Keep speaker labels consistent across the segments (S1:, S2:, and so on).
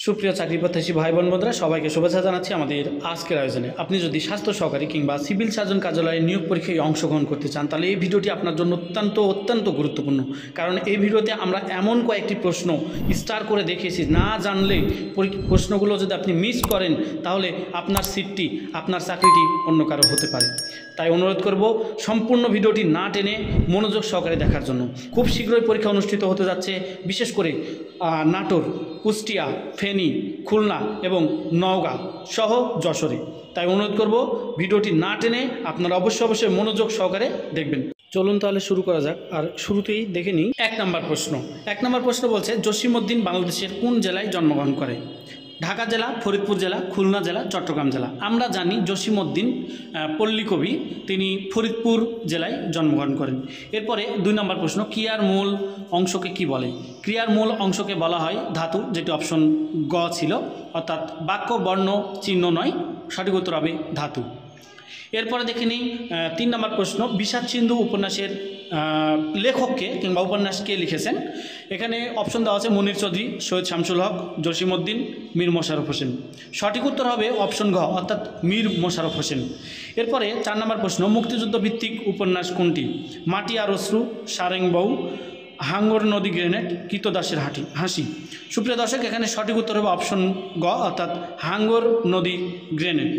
S1: সুপ্রিয় চাকরি প্রত্যাশী ভাই বোন বন্ধুরা সবাইকে শুভেচ্ছা জানাচ্ছি আমাদের আজকের আয়োজনে। আপনি যদি স্বাস্থ্য সহকারী কিংবা সিভিল সার্জন কার্যালয়ে নিয়োগ পরীক্ষায় অংশগ্রহণ করতে চান তাহলে এই ভিডিওটি আপনার জন্য অত্যন্ত গুরুত্বপূর্ণ। কারণ এই ভিডিওতে আমরা এমন কয়েকটি প্রশ্ন স্টার করে দেখিয়েছি, না জানলে প্রশ্নগুলো যদি আপনি মিস করেন তাহলে আপনার সিটটি, আপনার চাকরিটি অন্য কারো হতে পারে। তাই অনুরোধ করব সম্পূর্ণ ভিডিওটি না টেনে মনোযোগ সহকারে দেখার জন্য। খুব শীঘ্রই পরীক্ষা অনুষ্ঠিত হতে যাচ্ছে, বিশেষ করে নাটোর, কুষ্টিয়া, ফেনী, খুলনা এবং নওগাঁ সহ যশোরে। তাই অনুরোধ করব ভিডিওটি না টেনে আপনারা অবশ্যই মনোযোগ সহকারে দেখবেন। চলুন তাহলে শুরু করা যাক। আর শুরুতেই দেখে নিই এক নম্বর প্রশ্ন বলছে, জসিমউদ্দিন বাংলাদেশের কোন জেলায় জন্মগ্রহণ করে? ঢাকা জেলা, ফরিদপুর জেলা, খুলনা জেলা, চট্টগ্রাম জেলা। আমরা জানি জসিমউদ্দিন পল্লীকবি, তিনি ফরিদপুর জেলায় জন্মগ্রহণ করেন। এরপরে 2 নম্বর প্রশ্ন, ক্রিয়ার মূল অংশকে কি বলে? ক্রিয়ার মূল অংশকে বলা হয় ধাতু, যেটি অপশন গ ছিল, অর্থাৎ বাক্য, বর্ণ, চিহ্ন নয়। সঠিক উত্তর হবে ধাতু। এরপরে দেখে নিই 3 নম্বর প্রশ্ন, বিষাদসিন্ধু উপন্যাসের লেখককে কিংবা উপন্যাস কে লিখেছেন? এখানে অপশন দেওয়া আছে মুনির চৌধুরী, সৈয়দ শামসুল হক, জসিমউদ্দিন, মীর মোশাররফ হোসেন। সঠিক উত্তর হবে অপশন ঘ, অর্থাৎ মীর মোশাররফ হোসেন। এরপরে 4 নম্বর প্রশ্ন, মুক্তিযুদ্ধ ভিত্তিক উপন্যাস কোনটি? মাটি আর অশ্রু, সারেং বউ, হাঙ্গর নদী গ্রেনেড, কৃতদাসের হাসি। সুপ্রিয় দর্শক, এখানে সঠিক উত্তর হবে অপশন গ, অর্থাৎ হাঙ্গর নদী গ্রেনেড।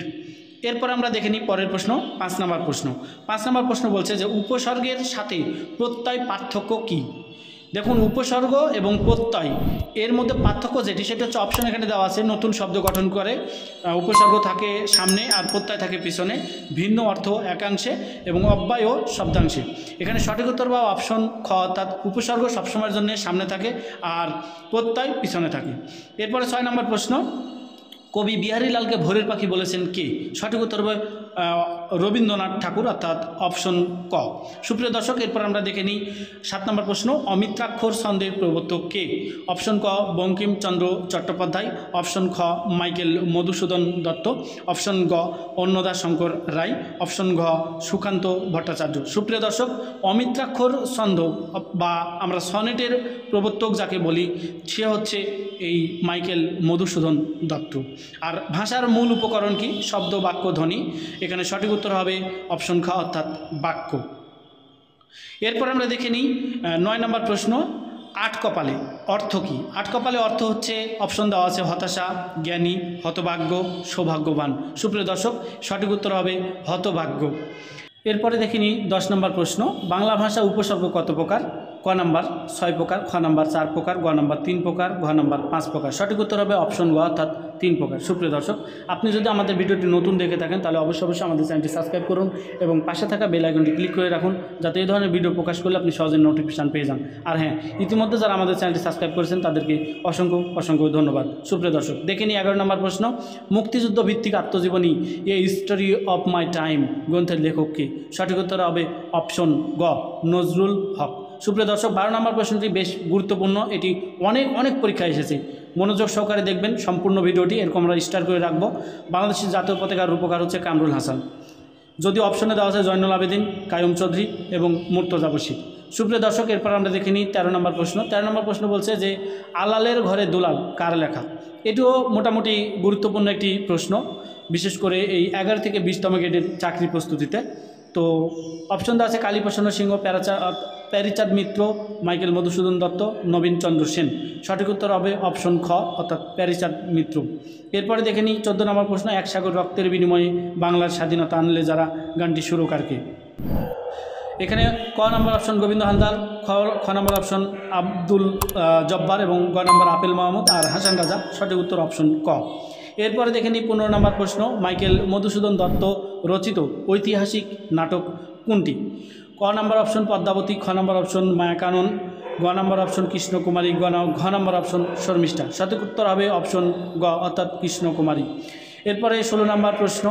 S1: এরপর আমরা দেখে নিই পরের প্রশ্ন, 5 নম্বর প্রশ্ন বলছে যে উপসর্গের সাথে প্রত্যয় পার্থক্য কি? দেখুন, উপসর্গ এবং প্রত্যয় এর মধ্যে পার্থক্য যেটি, সেটা হচ্ছে অপশন এখানে দেওয়া আছে, নতুন শব্দ গঠন করে। উপসর্গ থাকে সামনে আর প্রত্যয় থাকে পিছনে, ভিন্ন অর্থ একাংশে এবং অব্যয় ও শব্দাংশে। এখানে সঠিক উত্তর বা অপশন খ, অর্থাৎ উপসর্গ সবসময়ের জন্য সামনে থাকে আর প্রত্যয় পিছনে থাকে। এরপরে 6 নম্বর প্রশ্ন, কবি বিহারীলালকে ভোরের পাখি বলেছেন কে? সঠিক উত্তর হবে রবীন্দ্রনাথ ঠাকুর, অর্থাৎ অপশন ক। সুপ্রিয় দর্শক, এরপর আমরা দেখে নিই 7 নম্বর প্রশ্ন, অমিত্রাক্ষর ছন্দের প্রবর্তক কে? অপশন ক বঙ্কিমচন্দ্র চট্টোপাধ্যায়, অপশন খ মাইকেল মধুসূদন দত্ত, অপশন গ অন্নদা শঙ্কর রায়, অপশন ঘ সুকান্ত ভট্টাচার্য। সুপ্রিয় দর্শক, অমিত্রাক্ষর ছন্দ বা আমরা সনেটের প্রবর্তক যাকে বলি সে হচ্ছে এই মাইকেল মধুসূদন দত্ত। আর ভাষার মূল উপকরণ কি? শব্দ, বাক্য, ধ্বনি। এখানে সঠিক উত্তর হবে অপশন খ, অর্থাৎ বাক্য। এরপর আমরা দেখে নিই 9 নম্বর প্রশ্ন, আটকপালে অর্থ কি? আটকপালে অর্থ হচ্ছে অপশন দেওয়া আছে হতাশা, জ্ঞানী, হতভাগ্য, সৌভাগ্যবান। সুপ্রিয় দর্শক, সঠিক উত্তর হবে হতভাগ্য। এরপরে দেখে নিই 10 নম্বর প্রশ্ন, বাংলা ভাষা উপসর্গ কত প্রকার? ক নাম্বার 6 প্রকার, খ নাম্বার 4 প্রকার, গ নাম্বার 3 প্রকার, ঘ নাম্বার 5 প্রকার। সঠিক উত্তর হবে অপশন গ, অর্থাৎ 3 প্রকার। সুপ্রিয় দর্শক, আপনি যদি আমাদের ভিডিওটি নতুন দেখে থাকেন তাহলে অবশ্যই আমাদের চ্যানেলটি সাবস্ক্রাইব করুন এবং পাশে থাকা বেল আইকনটি ক্লিক করে রাখুন, যাতে এই ধরনের ভিডিও প্রকাশ করলে আপনি সহজে নোটিফিকেশান পেয়ে যান। আর হ্যাঁ, ইতিমধ্যে যারা আমাদের চ্যানেলটি সাবস্ক্রাইব করেছেন তাদেরকে অসংখ্য ধন্যবাদ। সুপ্রিয় দর্শক, দেখে নিই 11 নম্বর প্রশ্ন, মুক্তিযুদ্ধ ভিত্তিক আত্মজীবনী এ হিস্টোরি অফ মাই টাইম গ্রন্থের লেখককে? সঠিক উত্তর হবে অপশন গ, নজরুল হক। সুপ্রিয় দর্শক, 12 নম্বর প্রশ্নটি বেশ গুরুত্বপূর্ণ, এটি অনেক পরীক্ষায় এসেছে। মনোযোগ সহকারে দেখবেন সম্পূর্ণ ভিডিওটি, এরকম আমরা স্টার করে রাখবো। বাংলাদেশের জাতীয় পতাকার রূপকার হচ্ছে কামরুল হাসান, যদি অপশনে দেওয়া আছে জয়নুল আবেদিন, কায়ুম চৌধুরী এবং মুর্তজা বশীর। সুপ্রিয় দর্শক, এরপর আমরা দেখে নিই 13 নম্বর প্রশ্ন। 13 নম্বর প্রশ্ন বলছে যে আলালের ঘরে দুলাল কার লেখা? এটিও মোটামুটি গুরুত্বপূর্ণ একটি প্রশ্ন, বিশেষ করে এই 11 থেকে 20তম গ্রেডের চাকরি প্রস্তুতিতে। তো অপশন দেওয়া আছে কালীপ্রসন্ন সিংহ, প্যারিচাঁদ মিত্র, মাইকেল মধুসূদন দত্ত, নবীনচন্দ্র সেন। সঠিক উত্তর হবে অপশন খ, অর্থাৎ প্যারিচাঁদ মিত্র। এরপরে দেখে নিই 14 নম্বর প্রশ্ন, এক সাগর রক্তের বিনিময়ে বাংলার স্বাধীনতা আনলে যারা, গানটি সুরকারকে? এখানে ক নম্বর অপশন গোবিন্দ হালদার, খ নম্বর অপশন আব্দুল জব্বার এবং গ নম্বর আপেল মাহমুদ আর হাসান রাজা। সঠিক উত্তর অপশন ক। এরপরে দেখে নিই 15 নম্বর প্রশ্ন, মাইকেল মধুসূদন দত্ত রচিত ঐতিহাসিক নাটক কোনটি? ক নম্বর অপশন পদ্মাবতী, খ নম্বর অপশন মায়াকানন, গ নম্বর অপশন কৃষ্ণকুমারী, ঘ নম্বর অপশন শর্মিষ্ঠা। সঠিক উত্তর হবে অপশন গ, অর্থাৎ কৃষ্ণকুমারী। এরপরে 16 নম্বর প্রশ্ন,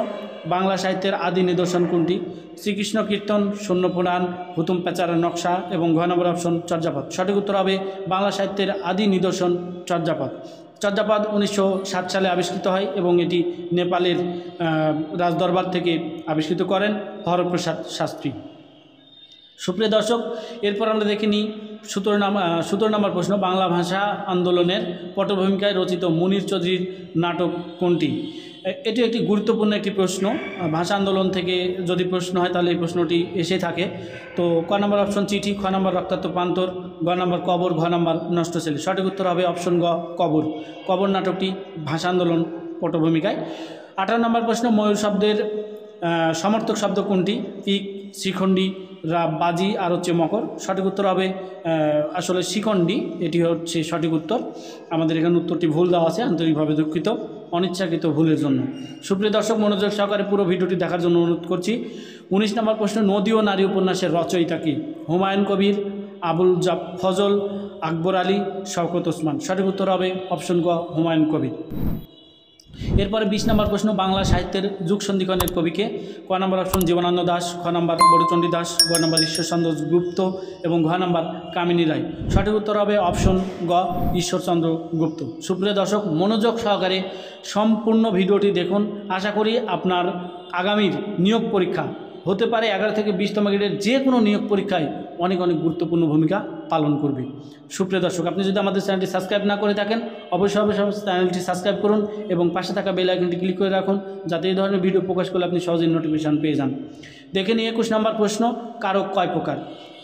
S1: বাংলা সাহিত্যের আদি নিদর্শন কোনটি? শ্রীকৃষ্ণ কীর্তন, শূন্য পুরাণ, হুতুম প্যাচারের নকশা এবং ঘ নম্বর অপশন চর্যাপদ। সঠিক উত্তর হবে বাংলা সাহিত্যের আদি নিদর্শন চর্যাপদ। চর্যাপদ 1907 সালে আবিষ্কৃত হয় এবং এটি নেপালের রাজদরবার থেকে আবিষ্কৃত করেন হরপ্রসাদ শাস্ত্রী। সুপ্রিয় দর্শক, এরপর আমরা দেখে নিই 17 নম্বর প্রশ্ন, বাংলা ভাষা আন্দোলনের পটভূমিকায় রচিত মুনীর চৌধুরীর নাটক কোনটি? এটি একটি গুরুত্বপূর্ণ একটি প্রশ্ন। ভাষা আন্দোলন থেকে যদি প্রশ্ন হয় তাহলে এই প্রশ্নটি এসে থাকে। তো ক নম্বর অপশন চিঠি, খ নম্বর রক্তাক্ত প্রান্তর, গ নম্বর কবর, ঘ নম্বর নষ্ট ছেলে। সঠিক উত্তর হবে অপশন গ কবর। কবর নাটকটি ভাষা আন্দোলন পটভূমিকায়। 18 নম্বর প্রশ্ন, ময়ূর শব্দের সমর্থক শব্দ কোনটি? পিক, শিখণ্ডী, বাজি আর হচ্ছে মকর। সঠিক উত্তর হবে আসলে শিখণ্ডী, এটি হচ্ছে সঠিক উত্তর। আমাদের এখানে উত্তরটি ভুল দেওয়া আছে, আন্তরিকভাবে দুঃখিত অনিচ্ছাকৃত ভুলের জন্য। সুপ্রিয় দর্শক, মনোযোগ সহকারে পুরো ভিডিওটি দেখার জন্য অনুরোধ করছি। 19 নম্বর প্রশ্ন, নদী ও নারী উপন্যাসের রচয়িতা কি? হুমায়ুন কবির, আবুল ফজল, আকবর আলী, শওকত ওসমান। সঠিক উত্তর হবে অপশন গ হুমায়ুন কবির। এরপরে 20 নম্বর প্রশ্ন, বাংলা সাহিত্যের যুগ সন্ধিক্ষণের কবিকে? ক নম্বর অপশন জীবনানন্দ দাশ, খ নম্বর বড়চণ্ডী দাস, গ নম্বর ঈশ্বরচন্দ্র গুপ্ত এবং ঘ নম্বর কামিনী রায়। সঠিক উত্তর হবে অপশন গ ঈশ্বরচন্দ্র গুপ্ত। সুপ্রিয় দর্শক, মনোযোগ সহকারে সম্পূর্ণ ভিডিওটি দেখুন। আশা করি আপনার আগামীর নিয়োগ পরীক্ষা হতে পারে 11 থেকে 20তম গ্রেডের যে কোনো নিয়োগ পরীক্ষায় অনেক গুরুত্বপূর্ণ ভূমিকা পালন করবে। সুপ্রিয় দর্শক, আপনি যদি আমাদের চ্যানেলটি সাবস্ক্রাইব না করে থাকেন অবশ্যই চ্যানেলটি সাবস্ক্রাইব করুন এবং পাশে থাকা বেল আইকনটি ক্লিক করে রাখুন, যাতে এই ধরনের ভিডিও প্রকাশ করলে আপনি সহজেই নোটিফিকেশান পেয়ে যান। দেখে নিই 21 নম্বর প্রশ্ন, কারক কয় প্রকার?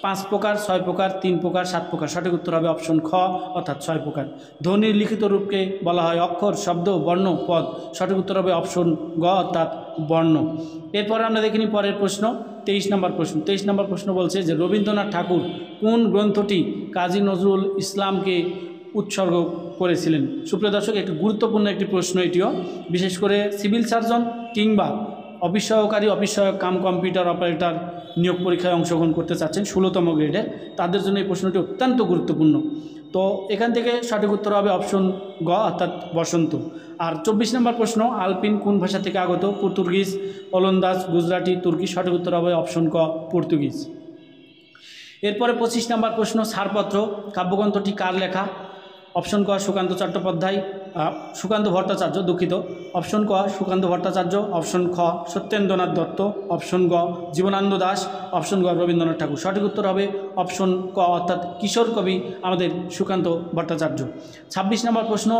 S1: 5 প্রকার, 6 প্রকার, 3 প্রকার, 7 প্রকার। সঠিক উত্তর হবে অপশন খ অর্থাৎ 6 প্রকার। ধ্বনির লিখিত রূপকে বলা হয় অক্ষর, শব্দ, বর্ণ, পদ। সঠিক উত্তর হবে অপশন গ অর্থাৎ বর্ণ। এরপর আমরা দেখে নিই পরের প্রশ্ন, 23 নম্বর প্রশ্ন। 23 নম্বর প্রশ্ন বলছে যে রবীন্দ্রনাথ ঠাকুর কোন গ্রন্থটি কাজী নজরুল ইসলামকে উৎসর্গ করেছিলেন? সুপ্রিয় দর্শক, একটি গুরুত্বপূর্ণ একটি প্রশ্ন এটিও, বিশেষ করে সিভিল সার্জন কিংবা অফিস সহকারী, অফিস সহায়ক কাম কম্পিউটার অপারেটর নিয়োগ পরীক্ষায় অংশগ্রহণ করতে চাচ্ছেন 16তম গ্রেডের, তাদের জন্য এই প্রশ্নটি অত্যন্ত গুরুত্বপূর্ণ। তো এখান থেকে সঠিক উত্তর হবে অপশন গ অর্থাৎ বসন্ত। আর 24 নম্বর প্রশ্ন, আলপিন কোন ভাষা থেকে আগত? পর্তুগিজ, ওলন্দাজ, গুজরাটি, তুর্কি। সঠিক উত্তর হবে অপশন ক পর্তুগিজ। এরপরে 25 নম্বর প্রশ্ন, ছাড়পত্র কাব্যগ্রন্থটি কার লেখা? অপশন ক সুকান্ত চট্টোপাধ্যায়, সুকান্ত ভট্টাচার্য, দুঃখিত। অপশন ক সুকান্ত ভট্টাচার্য, অপশন খ সত্যেন্দ্রনাথ দত্ত, অপশন গ জীবনানন্দ দাশ, অপশন গ রবীন্দ্রনাথ ঠাকুর। সঠিক উত্তর হবে অপশন ক অর্থাৎ কিশোর কবি আমাদের সুকান্ত ভট্টাচার্য। 26 নম্বর প্রশ্ন,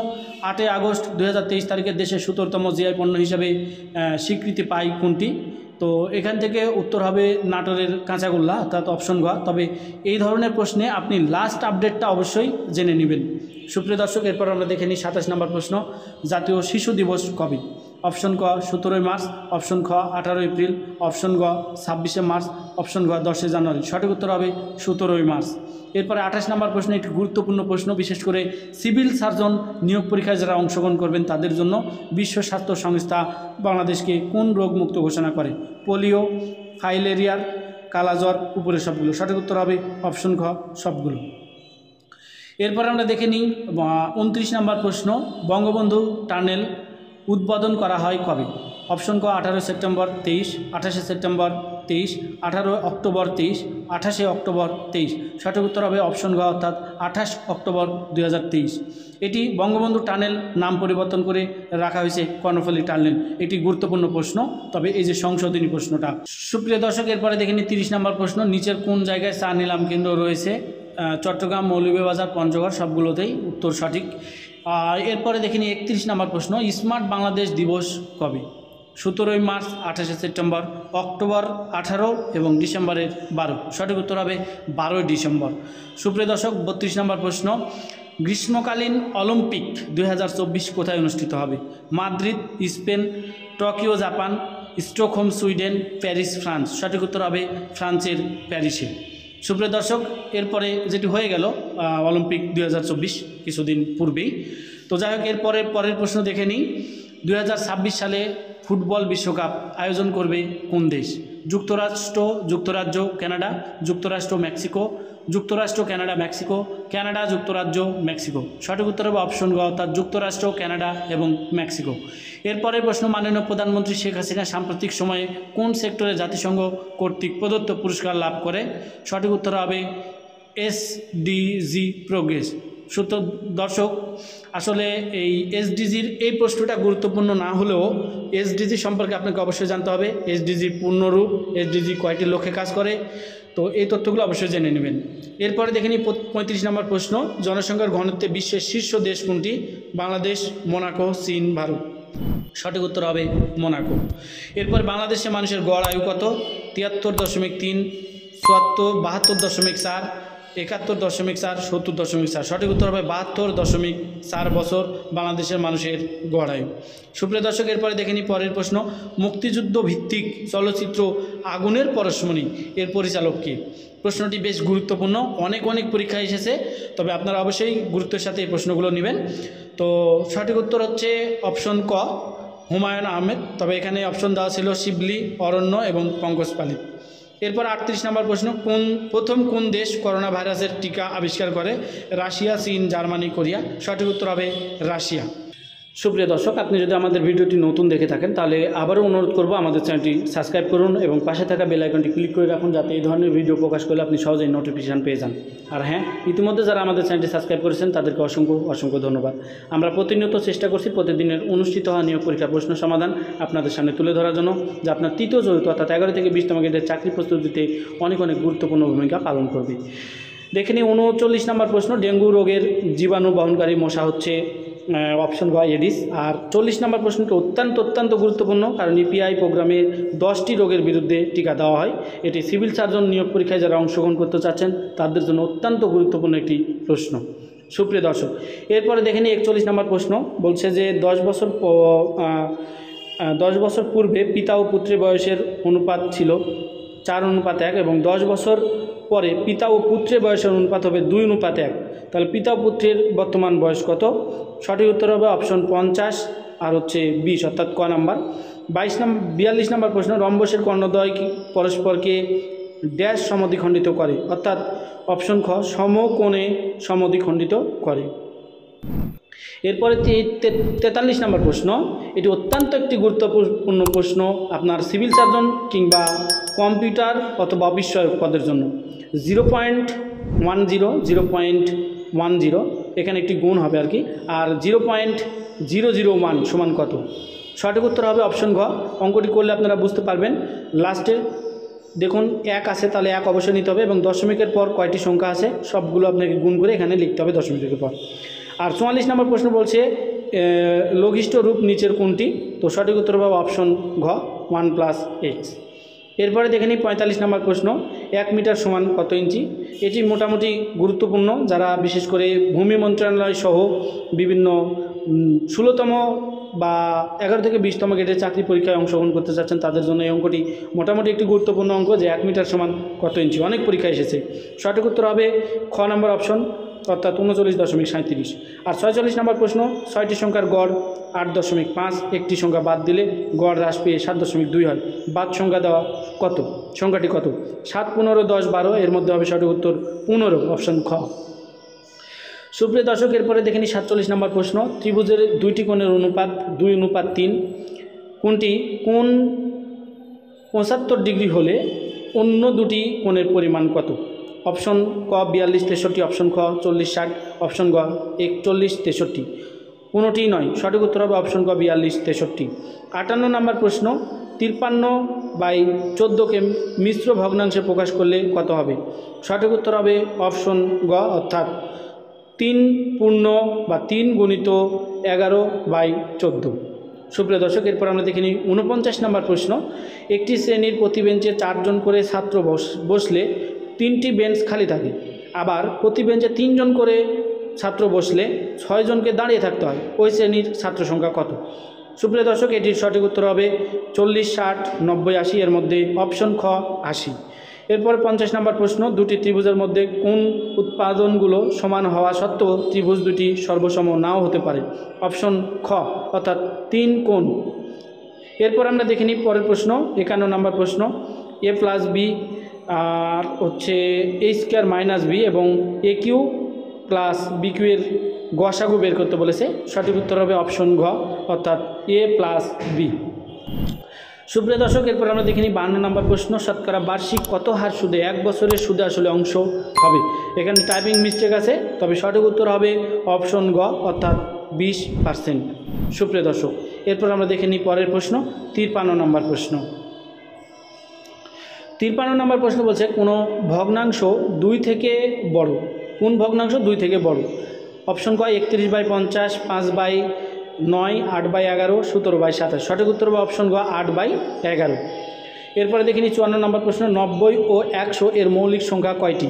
S1: 8 আগস্ট 2023 তারিখে দেশের 17তম জিআই পণ্য হিসাবে স্বীকৃতি পায় কোনটি? তো এখান থেকে উত্তর হবে নাটোরের কাঁচাগোল্লা অর্থাৎ অপশন গ। তবে এই ধরনের প্রশ্নে আপনি লাস্ট আপডেটটা অবশ্যই জেনে নেবেন। সুপ্রিয় দর্শক, এরপর আমরা দেখে নিই 27 নম্বর প্রশ্ন, জাতীয় শিশু দিবস কবে? অপশন ক 17 মার্চ, অপশন খ 18 এপ্রিল, অপশন গ 26 মার্চ, অপশন গ 10 জানুয়ারি। সঠিক উত্তর হবে 17 মার্চ। এরপরে 28 নম্বর প্রশ্ন, একটি গুরুত্বপূর্ণ প্রশ্ন, বিশেষ করে সিভিল সার্জন নিয়োগ পরীক্ষায় যারা অংশগ্রহণ করবেন তাদের জন্য। বিশ্ব স্বাস্থ্য সংস্থা বাংলাদেশকে কোন রোগ মুক্ত ঘোষণা করে? পোলিও, ফাইলেরিয়ার, কালাজ্বর, উপরে সবগুলো। সঠিক উত্তর হবে অপশন খ সবগুলো। এরপর আমরা দেখে নিই 29 নম্বর প্রশ্ন, বঙ্গবন্ধু টানেল উদ্বোধন করা হয় কবে? অপশন ক 18 সেপ্টেম্বর 23, 28 সেপ্টেম্বর 23, 18 অক্টোবর 23, 28 অক্টোবর 23। সঠিক উত্তর হবে অপশন গ অর্থাৎ 28 অক্টোবর 2023। এটি বঙ্গবন্ধু টানেল নাম পরিবর্তন করে রাখা হয়েছে কর্ণফুলী টানেল। এটি গুরুত্বপূর্ণ প্রশ্ন, তবে এই যে সংশোধনী প্রশ্নটা। সুপ্রিয় দর্শক, এরপরে দেখে নিই 30 নম্বর প্রশ্ন, নিচের কোন জায়গায় চা নিলাম কেন্দ্র রয়েছে? চট্টগ্রাম, মৌলভীবাজার, পঞ্চগড়। সবগুলোতেই উত্তর সঠিক। এরপরে দেখে নিই 31 নম্বর প্রশ্ন, স্মার্ট বাংলাদেশ দিবস কবে? 17 মার্চ, 28 সেপ্টেম্বর, অক্টোবর 18 এবং ডিসেম্বরের 12। সঠিক উত্তর হবে 12 ডিসেম্বর। সুপ্রিয় দর্শক, 32 নম্বর প্রশ্ন, গ্রীষ্মকালীন অলিম্পিক 2024 কোথায় অনুষ্ঠিত হবে? Madrid, Spain, Tokyo Japan, Stockholm Sweden, Paris France. সঠিক উত্তর হবে ফ্রান্সের প্যারিসে। সুপ্রিয় দর্শক, এরপরে যেটি হয়ে গেল অলিম্পিক 2024 কিছুদিন পূর্বেই। তো যাই হোক, পরের প্রশ্ন দেখে নিই। 2026 সালে ফুটবল বিশ্বকাপ আয়োজন করবে কোন দেশ? যুক্তরাষ্ট্র, যুক্তরাজ্য, কানাডা, যুক্তরাষ্ট্র, মেক্সিকো, যুক্তরাষ্ট্র, কানাডা, মেক্সিকো, কানাডা, যুক্তরাজ্য, মেক্সিকো। সঠিক উত্তর হবে অপশন গ অর্থাৎ যুক্তরাষ্ট্র, কানাডা এবং মেক্সিকো। এরপরের প্রশ্ন, মাননীয় প্রধানমন্ত্রী শেখ হাসিনা সাম্প্রতিক সময়ে কোন সেক্টরে জাতিসংঘ কর্তৃক প্রদত্ত পুরস্কার লাভ করে? সঠিক উত্তর হবে SDG প্রোগ্রেস। সুত দর্শক, আসলে এই এসডিজির এই প্রশ্নটা গুরুত্বপূর্ণ না হলেও এসডিজি সম্পর্কে আপনাকে অবশ্যই জানতে হবে। এসডিজি পূর্ণরূপ, এসডিজি কয়টি লক্ষ্যে কাজ করে, তো এই তথ্যগুলো অবশ্যই জেনে নেবেন। এরপরে দেখে নিই 35 নম্বর প্রশ্ন, জনসংখ্যার ঘনত্বে বিশ্বের শীর্ষ দেশ কোনটি? বাংলাদেশ, মোনাকো, চীন, ভারত। সঠিক উত্তর হবে মোনাকো। এরপর বাংলাদেশে মানুষের গড় আয়ু কত? 73.3, 72.4, 71.4, 70.4। সঠিক উত্তর হবে 72.4 বছর বাংলাদেশের মানুষের গড় আয়ু। সুপ্রিয় দর্শক, এরপরে দেখে নিই পরের প্রশ্ন, মুক্তিযুদ্ধ ভিত্তিক চলচ্চিত্র আগুনের পরশমণি এর পরিচালক কে? প্রশ্নটি বেশ গুরুত্বপূর্ণ, অনেক পরীক্ষা এসেছে, তবে আপনারা অবশ্যই গুরুত্বের সাথে এই প্রশ্নগুলো নেবেন। তো সঠিক উত্তর হচ্ছে অপশন ক, হুমায়ুন আহমেদ। তবে এখানে অপশন দেওয়া ছিল শিবলি, অরণ্য এবং পঙ্কজ পালিত। এরপর 38 নম্বর প্রশ্ন, প্রথম কোন দেশ করোনা ভাইরাসের টিকা আবিষ্কার করে? রাশিয়া, চীন, জার্মানি, কোরিয়া। সঠিক উত্তর হবে রাশিয়া। সুপ্রিয় দর্শক, আপনি যদি আমাদের ভিডিওটি নতুন দেখে থাকেন তাহলে আবারও অনুরোধ করব আমাদের চ্যানেলটি সাবস্ক্রাইব করুন এবং পাশে থাকা বেল আইকনটি ক্লিক করে রাখুন, যাতে এই ধরনের ভিডিও প্রকাশ করলে আপনি সহজেই নোটিফিকেশান পেয়ে যান। আর হ্যাঁ, ইতিমধ্যে যারা আমাদের চ্যানেলটি সাবস্ক্রাইব করেছেন তাদেরকে অসংখ্য ধন্যবাদ। আমরা প্রতিনিয়ত চেষ্টা করছি প্রতিদিনের অনুষ্ঠিত হওয়া নিয়োগ পরীক্ষা প্রশ্ন সমাধান আপনাদের সামনে তুলে ধরার জন্য, যা আপনার তৃতীয় চতুর্থ অর্থাৎ 11 থেকে 20তম গ্রেডের চাকরি প্রস্তুতিতে অনেক গুরুত্বপূর্ণ ভূমিকা পালন করবে। দেখে নিই 39 নম্বর প্রশ্ন, ডেঙ্গু রোগের জীবাণু বহনকারী মশা হচ্ছে অপশন গ এডিস। আর 40 নম্বর প্রশ্নটি অত্যন্ত গুরুত্বপূর্ণ, কারণ ইপিআই প্রোগ্রামে 10টি রোগের বিরুদ্ধে টিকা দেওয়া হয়। এটি সিভিল সার্জন নিয়োগ পরীক্ষায় যারা অংশগ্রহণ করতে চাচ্ছেন তাদের জন্য অত্যন্ত গুরুত্বপূর্ণ একটি প্রশ্ন। সুপ্রিয় দর্শক, এরপরে দেখে নিই 41 নম্বর প্রশ্ন, বলছে যে 10 বছর পূর্বে পিতা ও পুত্রের বয়সের অনুপাত ছিল 4:1 এবং 10 বছর পরে পিতা ও পুত্রের বয়সের অনুপাত হবে 2:1। তাহলে পিতা ও পুত্রের বর্তমান বয়স কত? সঠিক উত্তর হবে অপশন 50 আর হচ্ছে 20 অর্থাৎ ক নাম্বার। 42 নম্বর প্রশ্ন, রম্বসের কর্ণদ্বয় পরস্পরকে ড্যাশ সমদ্বিখণ্ডিত করে? অর্থাৎ অপশন খ, সমকোণে সমদ্বিখণ্ডিত করে। এরপরে 43 নম্বর প্রশ্ন, এটি অত্যন্ত একটি গুরুত্বপূর্ণ প্রশ্ন আপনার সিভিল সার্জন কিংবা কম্পিউটার অথবা অফিস সহায়ক পদের জন্য। 0.10 এখানে একটি গুণ হবে আর কি, আর 0.001 সমান কত? সঠিক উত্তর হবে অপশন ঘ। অঙ্কটি করলে আপনারা বুঝতে পারবেন। লাস্টে দেখুন 1 আছে, তাহলে 1 অবশ্যই নিতে হবে এবং দশমিকের পর কয়টি সংখ্যা আছে সবগুলো আপনাকে গুণ করে এখানে লিখতে হবে দশমিকের পর। আর 44 নম্বর প্রশ্ন বলছে লঘিষ্ঠ রূপ নিচের কোনটি? তো সঠিক উত্তর হবে অপশন ঘ, 1+x। এরপরে দেখে নিই 45 নম্বর প্রশ্ন, 1 মিটার সমান কত ইঞ্চি? এটি মোটামুটি গুরুত্বপূর্ণ, যারা বিশেষ করে ভূমি মন্ত্রণালয় সহ বিভিন্ন 16তম বা 11 থেকে 20তম গ্রেডের চাকরি পরীক্ষায় অংশগ্রহণ করতে চাচ্ছেন তাদের জন্য এই অঙ্কটি মোটামুটি একটি গুরুত্বপূর্ণ অঙ্ক, যে 1 মিটার সমান কত ইঞ্চি। অনেক পরীক্ষা এসেছে। সঠিক উত্তর হবে খ নম্বর অপশন, অর্থাৎ 39.37। আর 46 নম্বর প্রশ্ন, 6টি সংখ্যার গড় 8.5, একটি সংখ্যা বাদ দিলে গড় হ্রাস পেয়ে 7.2 হয়। বাদ সংখ্যা দেওয়া কত? সংখ্যাটি কত? 7, 15, 10, 12, এর মধ্যে হবে সঠিক উত্তর 15, অপশন খ। সুপ্রিয় দর্শক, এরপরে দেখে নিই 47 নম্বর প্রশ্ন, ত্রিভুজের 2টি কোণের অনুপাত 2:3 কোনটি? কোণ 75 ডিগ্রি হলে অন্য দুটি কোণের পরিমাণ কত? অপশন ক 42, 63, অপশন খ 40, 60, অপশন গ 41, 63। কোনোটিই নয়, সঠিক উত্তর হবে অপশন ক 42, 63। 58 নম্বর প্রশ্ন, 53/14কে মিশ্র ভগ্নাংশে প্রকাশ করলে কত হবে? সঠিক উত্তর হবে অপশন গ, অর্থাৎ 3 পূর্ণ বা 3 গুণিত 11/14। সুপ্রিয় দর্শক, এরপর আমরা দেখে নিই 49 নম্বর প্রশ্ন, একটি শ্রেণীর প্রতি বেঞ্চে 4 জন করে ছাত্র বসলে 3টি বেঞ্চ খালি থাকে, আবার প্রতি বেঞ্চে 3 জন করে ছাত্র বসলে 6 জনকে দাঁড়িয়ে থাকতে হয়। ওই শ্রেণীর ছাত্র সংখ্যা কত? সুপ্রিয় দর্শক, এটির সঠিক উত্তর হবে 40, 60, 90, 80, এর মধ্যে অপশন খ 80। এরপরে 50 নম্বর প্রশ্ন, দুটি ত্রিভুজের মধ্যে কোন উৎপাদনগুলো সমান হওয়া সত্ত্বেও ত্রিভুজ দুটি সর্বসম নাও হতে পারে? অপশন খ, অর্থাৎ 3 কোণ। এরপর আমরা দেখে নিই পরের প্রশ্ন 51 নম্বর প্রশ্ন, a+b আর হচ্ছে a² - b এবংaq + bq এর গসাগু বের করতে বলেছে। সঠিক উত্তর হবে অপশন ঘ, অর্থাৎ a+b। সুপ্রিয় দর্শক, এরপর আমরা দেখে নিই 52 নম্বর প্রশ্ন, শতকরা বার্ষিক কত হার সুদে 1 বছরের সুদে আসলে অংশ হবে। এখানে টাইপিং মিস্টেক আছে, তবে সঠিক উত্তর হবে অপশন গ অর্থাৎ 20%। সুপ্রিয় দর্শক, এরপর আমরা দেখে নিই পরের প্রশ্ন 53 নম্বর প্রশ্ন। 53 নম্বর প্রশ্ন বলছে কোনো ভগ্নাংশ 2 থেকে বড়। কোন ভগ্নাংশ 2 থেকে বড়? অপশন ক 31/50, 5/9, 8/11, 17/27। সঠিক উত্তর হবে অপশন গ 8/11। এরপরে দেখে নিই 54 নম্বর প্রশ্ন, 90 ও 100 এর মৌলিক সংখ্যা কয়টি?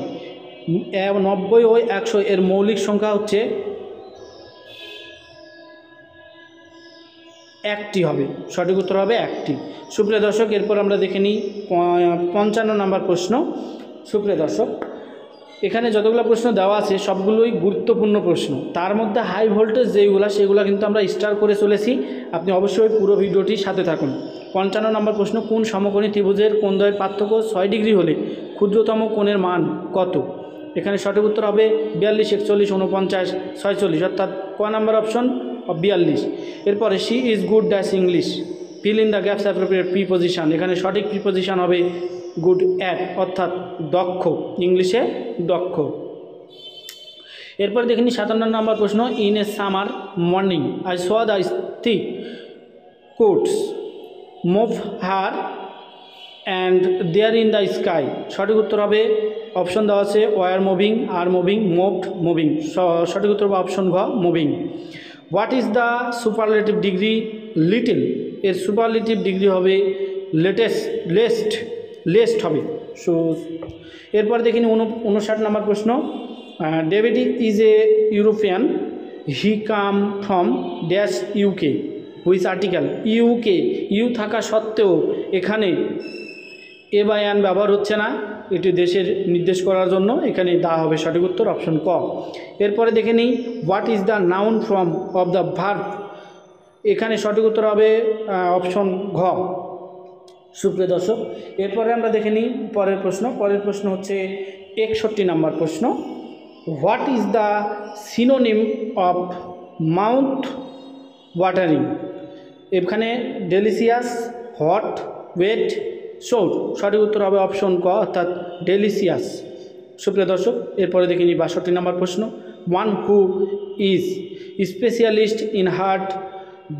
S1: 90 ও 100 এর মৌলিক সংখ্যা হচ্ছে একটি হবে। সঠিক উত্তর হবে একটি। সুপ্রিয় দর্শক, এরপর আমরা দেখে নিই 55 নম্বর প্রশ্ন। সুপ্রিয় দর্শক, এখানে যতগুলো প্রশ্ন দেওয়া আছে সবগুলোই গুরুত্বপূর্ণ প্রশ্ন। তার মধ্যে হাই ভোল্টেজ যেগুলো সেগুলো কিন্তু আমরা স্টার করে চলেছি। আপনি অবশ্যই পুরো ভিডিওটির সাথে থাকুন। 55 নম্বর প্রশ্ন, কোন সমকোণী ত্রিভুজের কোণদ্বয়ের পার্থক্য 6 ডিগ্রি হলে ক্ষুদ্রতম কোণের মান কত? এখানে সঠিক উত্তর হবে 42, 41, 49, 46 অর্থাৎ ক নাম্বার অপশন 42। এরপরে she is good dash English, fill in the gaps appropriate preposition. এখানে সঠিক প্রিপোজিশন হবে গুড অ্যাট অর্থাৎ দক্ষ, ইংলিশে দক্ষ। এরপর দেখে নিই 57 নম্বর প্রশ্ন, in a summer morning I saw the thick coats move here and there in the sky. সঠিক উত্তর হবে অপশন দেওয়া আছে were moving, are moving, moved, moving. সঠিক উত্তর হবে অপশন ঘ moving. What is the superlative degree little? এর সুপারলেটিভ ডিগ্রি হবে লেস্ট হবে। সো এরপর দেখি 59 নম্বর প্রশ্ন, David is a European, he come from dash UK, which article? UK, ইউ থাকা সত্ত্বেও এখানে এ বা অ্যান ব্যবহার হচ্ছে না, এটি দেশের নির্দেশ করার জন্য, এখানে দা হবে সঠিক উত্তর অপশন ক। এরপরে দেখে নিই what is the noun form of the verb? এখানে সঠিক উত্তর হবে অপশন ঘ। সুপ্রিয় দর্শক, এরপরে আমরা দেখে নিই পরের প্রশ্ন হচ্ছে 61 নম্বর প্রশ্ন, what is the synonym of mouth watering? এখানে ডেলিসিয়াস, হট, ওয়েট, সোর। সঠিক উত্তর হবে অপশন ক অর্থাৎ ডেলিসিয়াস। সুপ্রিয় দর্শক, এরপরে দেখে নিই 62 নম্বর প্রশ্ন, one who is specialist in heart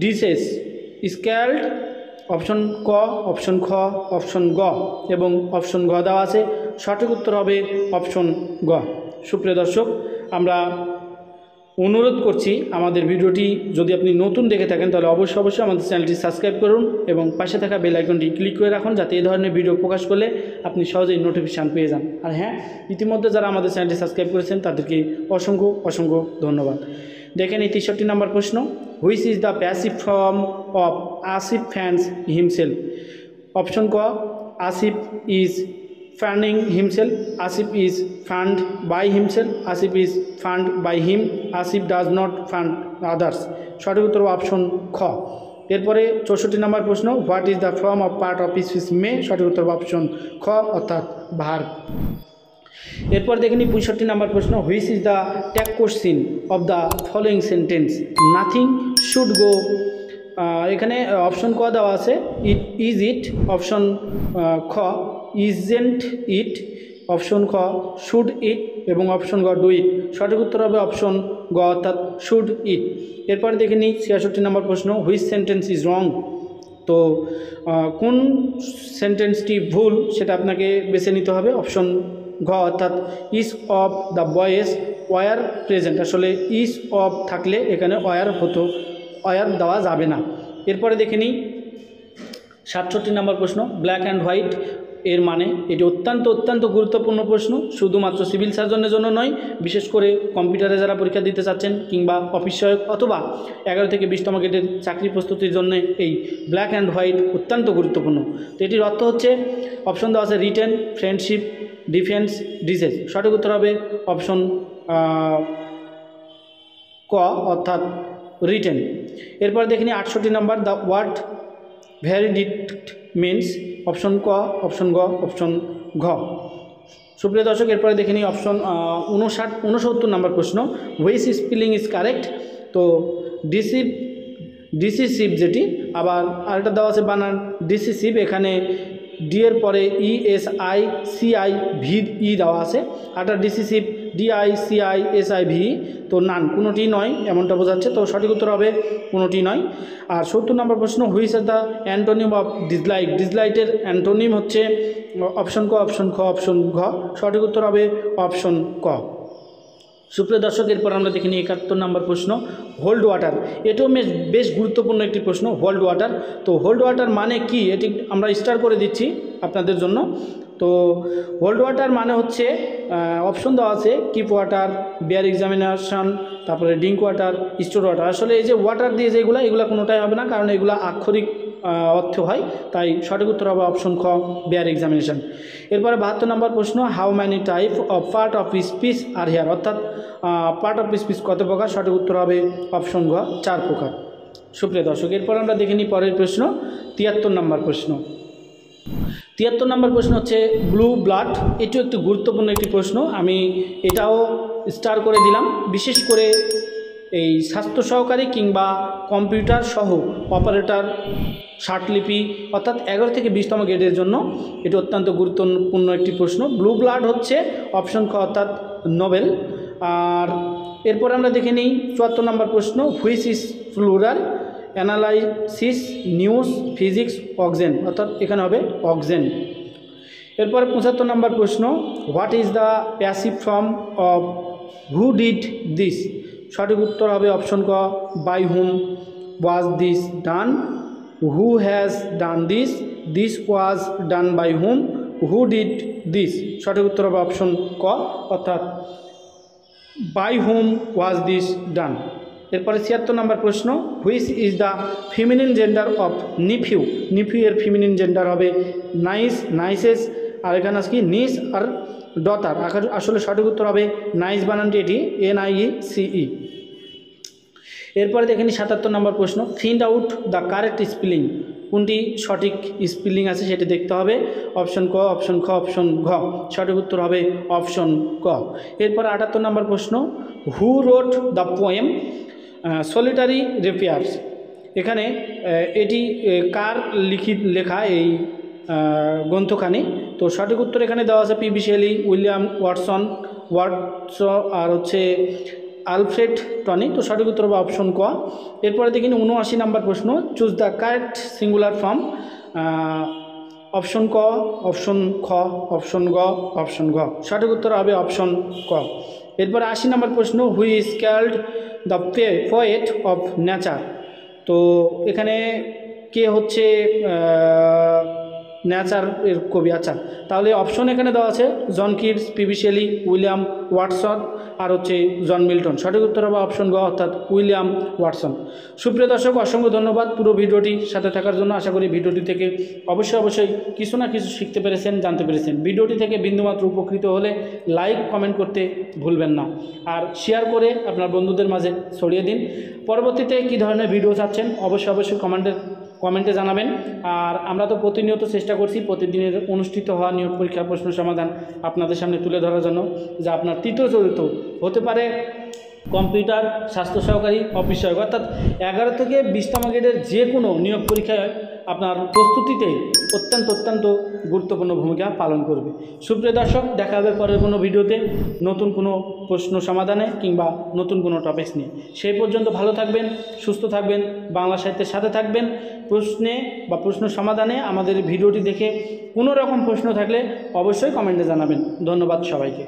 S1: diseases is called? Option ক, অপশন খ, অপশন গ এবং অপশন ঘ দেওয়া আছে। সঠিক উত্তর হবে অপশন গ। সুপ্রিয় দর্শক, আমরা অনুরোধ করছি আমাদের ভিডিওটি যদি আপনি নতুন দেখে থাকেন তাহলে অবশ্যই আমাদের চ্যানেলটি সাবস্ক্রাইব করুন এবং পাশে থাকা বেল আইকনটি ক্লিক করে রাখুন, যাতে এই ধরনের ভিডিও প্রকাশ করলে আপনি সহজেই নোটিফিকেশান পেয়ে যান। আর হ্যাঁ, ইতিমধ্যে যারা আমাদের চ্যানেলটি সাবস্ক্রাইব করেছেন তাদেরকে অসংখ্য ধন্যবাদ। দেখেন এই 63 নম্বর প্রশ্ন, which is the passive form of Asif funds himself? Option ক, Asif is funding himself, Asif is fund by himself, Asif is fund by him, Asif does not fund others. সঠিক উত্তর অপশন খ। এরপরে 64 নম্বর প্রশ্ন, what is the form of part of speech may? সঠিক উত্তর option খ অর্থাৎ ভার্ব। এরপর দেখে নিই 65 নম্বর প্রশ্ন, which is the tag question of the following sentence? Nothing should go. এখানে অপশন ক দেওয়া আছে ইজ ইট, অপশন খ ইজেন্ট ইট, অপশন খ শুড ইট এবং অপশন গ ডু ইট। সঠিক উত্তর হবে অপশন গ অর্থাৎ শুড ইট। এরপরে দেখে নিই 66 নম্বর প্রশ্ন, হুইচ সেন্টেন্স ইজ রং? তো কোন সেন্টেন্সটি ভুল সেটা আপনাকে বেছে নিতে হবে। অপশন ঘ অর্থাৎ is of the boys were present. আসলে ইজ অফ থাকলে এখানে ওয়ার হতো, ওয়ার দেওয়া যাবে না। এরপরে দেখে নিই 67 নম্বর প্রশ্ন, ব্ল্যাক অ্যান্ড হোয়াইট এর মানে? এটি অত্যন্ত গুরুত্বপূর্ণ প্রশ্ন, শুধুমাত্র সিভিল সার্জনের জন্য নয়, বিশেষ করে কম্পিউটারে যারা পরীক্ষা দিতে চাচ্ছেন কিংবা অফিস সহায়ক অথবা 11 থেকে 20তম গ্রেডের চাকরি প্রস্তুতির জন্য এই ব্ল্যাক অ্যান্ড হোয়াইট অত্যন্ত গুরুত্বপূর্ণ। তো এটির অর্থ হচ্ছে অপশন দেওয়া আছে রিটেন, ফ্রেন্ডশিপ, ডিফেন্স, ডিসেস। সঠিক উত্তর হবে অপশন ক অর্থাৎ রিটেন। এরপর দেখে নিই 68 নম্বর, দ্য ওয়ার্ড ভ্যারিডিক্ট মিনস? অপশন ক, অপশন গ, অপশন ঘ। সুপ্রিয় দর্শক, এরপরে দেখে নিই অপশন 69 নম্বর প্রশ্ন, হুইচ স্পেলিং ইজ কারেক্ট? তো ডিসিসিভ যেটি আবার আরেকটা দেওয়া আছে বানান ডিসিসিভ, এখানে ডি এর পরে ESICI VE দেওয়া আছে, আরটা ডিসিসিভ DICISIV, তো নান কোনোটি নয় এমনটা বোঝাচ্ছে, তো সঠিক উত্তর হবে কোনোটি নয়। আর 70 নম্বর প্রশ্ন, which is the antonym of dislike, ডিসলাইকের অ্যান্টোনিম হচ্ছে অপশন ক, অপশন খ, অপশন ঘ, সঠিক উত্তর হবে অপশন ক। সুপ্রিয় দর্শক, এরপর আমরা দেখে নিই 71 নম্বর প্রশ্ন, হোল্ড ওয়াটার। এটাও বেশ গুরুত্বপূর্ণ একটি প্রশ্ন, হোল্ড ওয়াটার। তো হোল্ড ওয়াটার মানে কি, এটি আমরা স্টার করে দিচ্ছি আপনাদের জন্য। তো হোল্ড ওয়াটার মানে হচ্ছে অপশন দেওয়া আছে কিপ ওয়াটার, বেয়ার এক্সামিনেশন, তারপরে ড্রিঙ্ক ওয়াটার, স্টোর ওয়াটার। আসলে এই যে ওয়াটার দিয়ে যেগুলো, এগুলো কোনোটাই হবে না, কারণ এগুলো আক্ষরিক অর্থ হয়, তাই সঠিক উত্তর হবে অপশন খ, বেয়ার এক্সামিনেশন। এরপরে 72 নম্বর প্রশ্ন, how many type of part of speech are here, অর্থাৎ পার্ট অফ স্পিচ কত প্রকার, সঠিক উত্তর হবে অপশন ঘ, 4 প্রকার। সুপ্রিয় দর্শক, এরপর আমরা দেখে নিই পরের প্রশ্ন, 73 নম্বর প্রশ্ন। 73 নম্বর প্রশ্ন হচ্ছে ব্লু ব্লাড। এটিও একটি গুরুত্বপূর্ণ একটি প্রশ্ন, আমি এটাও স্টার করে দিলাম। বিশেষ করে এই স্বাস্থ্য সহকারী কিংবা কম্পিউটার সহ অপারেটর ষাটলিপি অর্থাৎ 11 থেকে 20তম গ্রেডের জন্য এটি অত্যন্ত গুরুত্বপূর্ণ একটি প্রশ্ন। ব্লু ব্লাড হচ্ছে অপশন খ, অর্থাৎ নোবেল। আর এরপর আমরা দেখে নিই 74 নম্বর প্রশ্ন, which is plural, analysis, news, physics, oxygen, অর্থাৎ এখানে হবে অক্সিজেন। এরপর 75 নম্বর প্রশ্ন, what is the passive form of who did this, সঠিক উত্তর হবে অপশন ক, by whom was this done, who has done this, this was done by whom, who did this, সঠিক উত্তর হবে অপশন ক, অর্থাৎ বাই হুম ওয়াজ দিস ডান। এরপরে 76 নম্বর প্রশ্ন, which is the feminine gender of nephew, nephew এর feminine gender হবে nice, নাইসেস, আর এখানে আছে কি নিস আর ডটার, আসলে সঠিক উত্তর হবে নাইস, বানানটি এটি NIECE। এরপরে দেখে নিই 77 নম্বর প্রশ্ন, ফিন্ড আউট দ্য কারেক্ট স্পেলিং, কোনটি সঠিক স্পেলিং আছে সেটি দেখতে হবে, অপশন ক, অপশন খ, অপশন ঘ, সঠিক উত্তর হবে অপশন ক। এরপর 78 নম্বর প্রশ্ন, হু রোট দ্য পোয়েম সলিটারি রেফেয়ার্স, এখানে এটি কার লেখা এই গ্রন্থখানি, তো সঠিক উত্তর এখানে দেওয়া আছে PB শেলি, উইলিয়াম ওয়াটসন, আর হচ্ছে আলফ্রেড টনি, তো সঠিক উত্তর হবে অপশন ক। এরপরে দেখিনি 79 নম্বর প্রশ্ন, choose the correct singular form, option ক, অপশন খ, অপশন গ, অপশন ঘ, সঠিক উত্তর হবে অপশন ক। এরপরে 80 নম্বর প্রশ্ন, who is called the poet of nature, তো এখানে কে হচ্ছে নেচার এর কবি, আচ্ছা তাহলে অপশন এখানে দেওয়া আছে John Keats, PB Shelley, William Watson, আর হচ্ছে জন মিল্টন, সঠিক উত্তর হবে অপশন গ, অর্থাৎ উইলিয়াম ওয়াটসন। সুপ্রিয় দর্শক, অসংখ্য ধন্যবাদ পুরো ভিডিওটির সাথে থাকার জন্য। আশা করি ভিডিওটি থেকে অবশ্যই কিছু না কিছু শিখতে পেরেছেন, জানতে পেরেছেন। ভিডিওটি থেকে বিন্দুমাত্র উপকৃত হলে লাইক কমেন্ট করতে ভুলবেন না, আর শেয়ার করে আপনার বন্ধুদের মাঝে ছড়িয়ে দিন। পরবর্তীতে কী ধরনের ভিডিও চাচ্ছেন অবশ্যই কমেন্টে জানাবেন। আর আমরা তো প্রতিনিয়ত চেষ্টা করছি প্রতিদিনের অনুষ্ঠিত হওয়া নিয়োগ পরীক্ষার প্রশ্ন সমাধান আপনাদের সামনে তুলে ধরার জন্য, যা আপনার তৃতীয় চরিত্র হতে পারে কম্পিউটার, স্বাস্থ্য সহকারী, অফিস সহায়ক, অর্থাৎ 11 থেকে 20তম গ্রেডের যে কোনো নিয়োগ পরীক্ষায় আপনার প্রস্তুতিতে অত্যন্ত গুরুত্বপূর্ণ ভূমিকা পালন করবে। সুপ্রিয় দর্শক, দেখা হবে পরের কোনো ভিডিওতে নতুন কোনো প্রশ্ন সমাধানে কিংবা নতুন কোনো টপিকস নিয়ে। সেই পর্যন্ত ভালো থাকবেন, সুস্থ থাকবেন, বাংলা সাহিত্যের সাথে থাকবেন। প্রশ্নে বা প্রশ্ন সমাধানে আমাদের ভিডিওটি দেখে কোনো রকম প্রশ্ন থাকলে অবশ্যই কমেন্টে জানাবেন। ধন্যবাদ সবাইকে।